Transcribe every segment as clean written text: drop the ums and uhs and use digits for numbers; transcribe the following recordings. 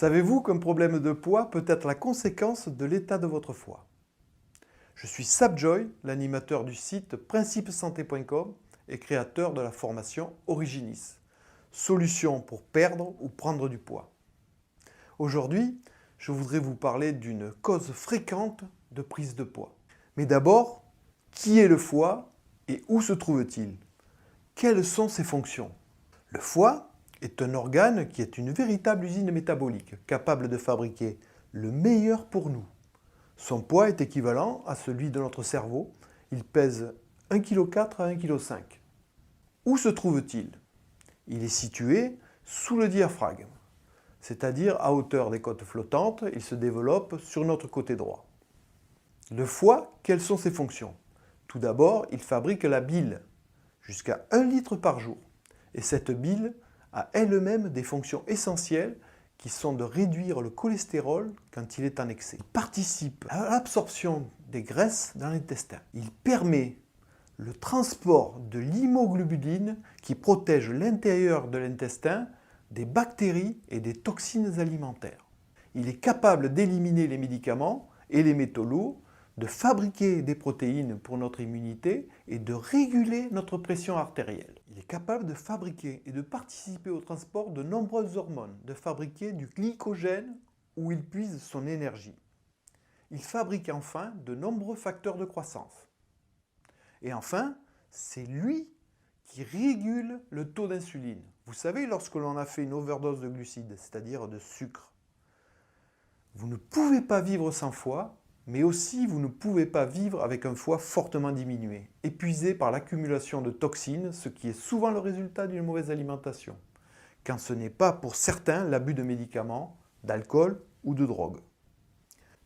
Savez-vous qu'un problème de poids peut être la conséquence de l'état de votre foie? Je suis Sapjoy, l'animateur du site principesanté.com et créateur de la formation Originis, solution pour perdre ou prendre du poids. Aujourd'hui, je voudrais vous parler d'une cause fréquente de prise de poids. Mais d'abord, qui est le foie et où se trouve-t-il? Quelles sont ses fonctions? Le foie est un organe qui est une véritable usine métabolique, capable de fabriquer le meilleur pour nous. Son poids est équivalent à celui de notre cerveau. Il pèse 1,4 kg à 1,5 kg. Où se trouve-t-il? Il est situé sous le diaphragme, c'est-à-dire à hauteur des côtes flottantes. Il se développe sur notre côté droit. Le foie, quelles sont ses fonctions? Tout d'abord, il fabrique la bile, jusqu'à 1 litre par jour. Et cette bile a elle-même des fonctions essentielles qui sont de réduire le cholestérol quand il est en excès. Il participe à l'absorption des graisses dans l'intestin. Il permet le transport de l'hémoglobuline qui protège l'intérieur de l'intestin des bactéries et des toxines alimentaires. Il est capable d'éliminer les médicaments et les métaux lourds, de fabriquer des protéines pour notre immunité et de réguler notre pression artérielle. Il est capable de fabriquer et de participer au transport de nombreuses hormones, de fabriquer du glycogène où il puise son énergie. Il fabrique enfin de nombreux facteurs de croissance. Et enfin, c'est lui qui régule le taux d'insuline. Vous savez, lorsque l'on a fait une overdose de glucides, c'est-à-dire de sucre, vous ne pouvez pas vivre sans foie, mais aussi vous ne pouvez pas vivre avec un foie fortement diminué, épuisé par l'accumulation de toxines, ce qui est souvent le résultat d'une mauvaise alimentation, quand ce n'est pas pour certains l'abus de médicaments, d'alcool ou de drogue.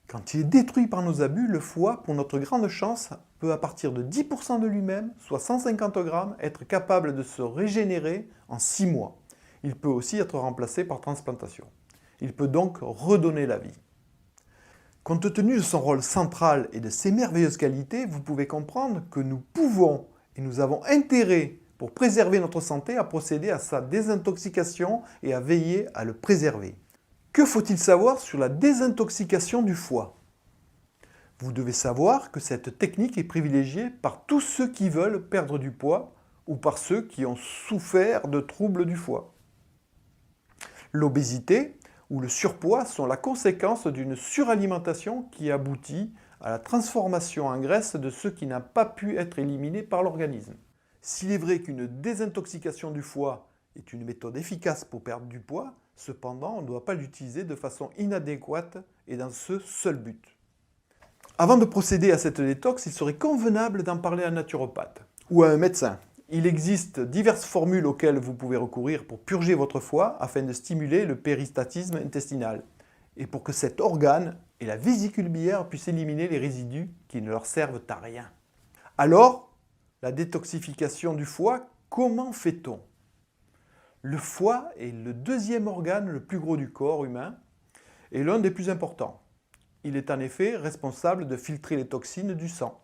Quand il est détruit par nos abus, le foie, pour notre grande chance, peut à partir de 10% de lui-même, soit 150 grammes, être capable de se régénérer en 6 mois. Il peut aussi être remplacé par transplantation. Il peut donc redonner la vie. Compte tenu de son rôle central et de ses merveilleuses qualités, vous pouvez comprendre que nous pouvons et nous avons intérêt, pour préserver notre santé, à procéder à sa désintoxication et à veiller à le préserver. Que faut-il savoir sur la désintoxication du foie? Vous devez savoir que cette technique est privilégiée par tous ceux qui veulent perdre du poids ou par ceux qui ont souffert de troubles du foie. L'obésité ou le surpoids sont la conséquence d'une suralimentation qui aboutit à la transformation en graisse de ce qui n'a pas pu être éliminé par l'organisme. S'il est vrai qu'une désintoxication du foie est une méthode efficace pour perdre du poids, cependant, on ne doit pas l'utiliser de façon inadéquate et dans ce seul but. Avant de procéder à cette détox, il serait convenable d'en parler à un naturopathe ou à un médecin. Il existe diverses formules auxquelles vous pouvez recourir pour purger votre foie afin de stimuler le péristatisme intestinal et pour que cet organe et la vésicule biliaire puissent éliminer les résidus qui ne leur servent à rien. Alors, la détoxification du foie, comment fait-on? Le foie est le deuxième organe le plus gros du corps humain et l'un des plus importants. Il est en effet responsable de filtrer les toxines du sang.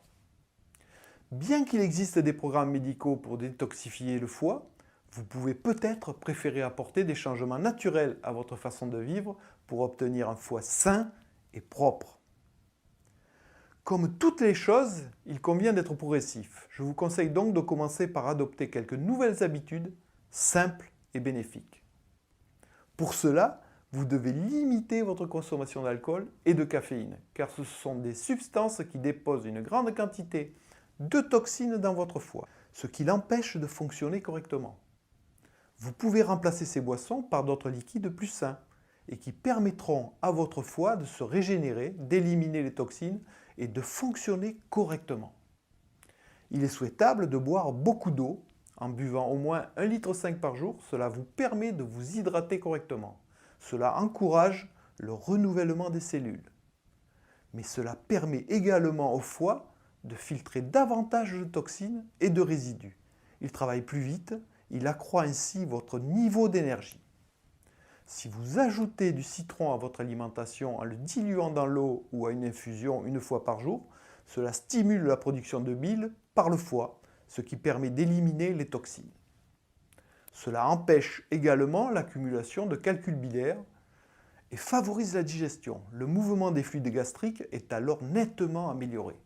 Bien qu'il existe des programmes médicaux pour détoxifier le foie, vous pouvez peut-être préférer apporter des changements naturels à votre façon de vivre pour obtenir un foie sain et propre. Comme toutes les choses, il convient d'être progressif. Je vous conseille donc de commencer par adopter quelques nouvelles habitudes simples et bénéfiques. Pour cela, vous devez limiter votre consommation d'alcool et de caféine, car ce sont des substances qui déposent une grande quantité de toxines dans votre foie, ce qui l'empêche de fonctionner correctement. Vous pouvez remplacer ces boissons par d'autres liquides plus sains et qui permettront à votre foie de se régénérer, d'éliminer les toxines et de fonctionner correctement. Il est souhaitable de boire beaucoup d'eau. En buvant au moins 1,5 litre par jour, cela vous permet de vous hydrater correctement. Cela encourage le renouvellement des cellules. Mais cela permet également au foie de filtrer davantage de toxines et de résidus. Il travaille plus vite, il accroît ainsi votre niveau d'énergie. Si vous ajoutez du citron à votre alimentation en le diluant dans l'eau ou à une infusion une fois par jour, cela stimule la production de bile par le foie, ce qui permet d'éliminer les toxines. Cela empêche également l'accumulation de calculs biliaires et favorise la digestion. Le mouvement des fluides gastriques est alors nettement amélioré.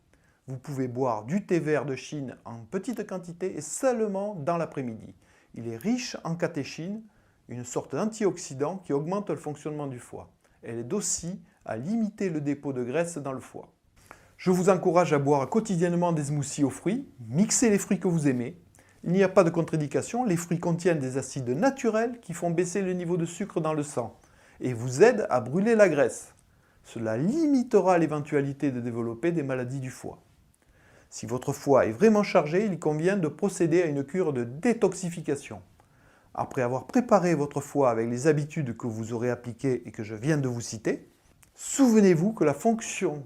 Vous pouvez boire du thé vert de Chine en petite quantité et seulement dans l'après-midi. Il est riche en catéchine, une sorte d'antioxydant qui augmente le fonctionnement du foie. Elle aide aussi à limiter le dépôt de graisse dans le foie. Je vous encourage à boire quotidiennement des smoothies aux fruits. Mixez les fruits que vous aimez. Il n'y a pas de contre-indication, les fruits contiennent des acides naturels qui font baisser le niveau de sucre dans le sang et vous aident à brûler la graisse. Cela limitera l'éventualité de développer des maladies du foie. Si votre foie est vraiment chargé, il convient de procéder à une cure de détoxification. Après avoir préparé votre foie avec les habitudes que vous aurez appliquées et que je viens de vous citer, souvenez-vous que la fonction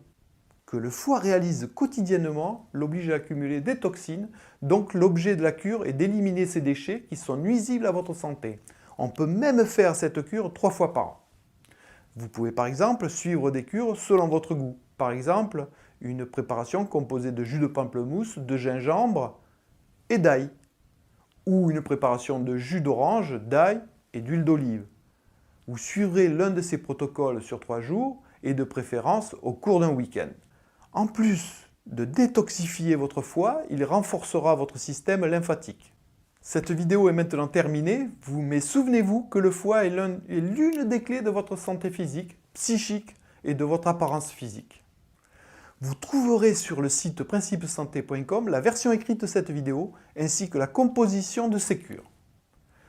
que le foie réalise quotidiennement l'oblige à accumuler des toxines, donc l'objet de la cure est d'éliminer ces déchets qui sont nuisibles à votre santé. On peut même faire cette cure 3 fois par an. Vous pouvez par exemple suivre des cures selon votre goût. Par exemple, une préparation composée de jus de pamplemousse, de gingembre et d'ail. Ou une préparation de jus d'orange, d'ail et d'huile d'olive. Vous suivrez l'un de ces protocoles sur 3 jours et de préférence au cours d'un week-end. En plus de détoxifier votre foie, il renforcera votre système lymphatique. Cette vidéo est maintenant terminée, mais souvenez-vous que le foie est l'une des clés de votre santé physique, psychique et de votre apparence physique. Vous trouverez sur le site principesanté.com la version écrite de cette vidéo ainsi que la composition de ces cures.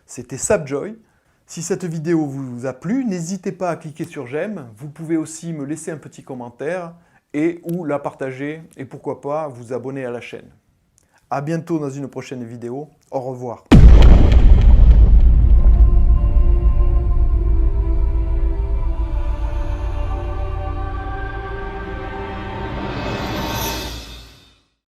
C'était Sapjoy. Si cette vidéo vous a plu, n'hésitez pas à cliquer sur j'aime. Vous pouvez aussi me laisser un petit commentaire ou la partager et pourquoi pas vous abonner à la chaîne. A bientôt dans une prochaine vidéo. Au revoir.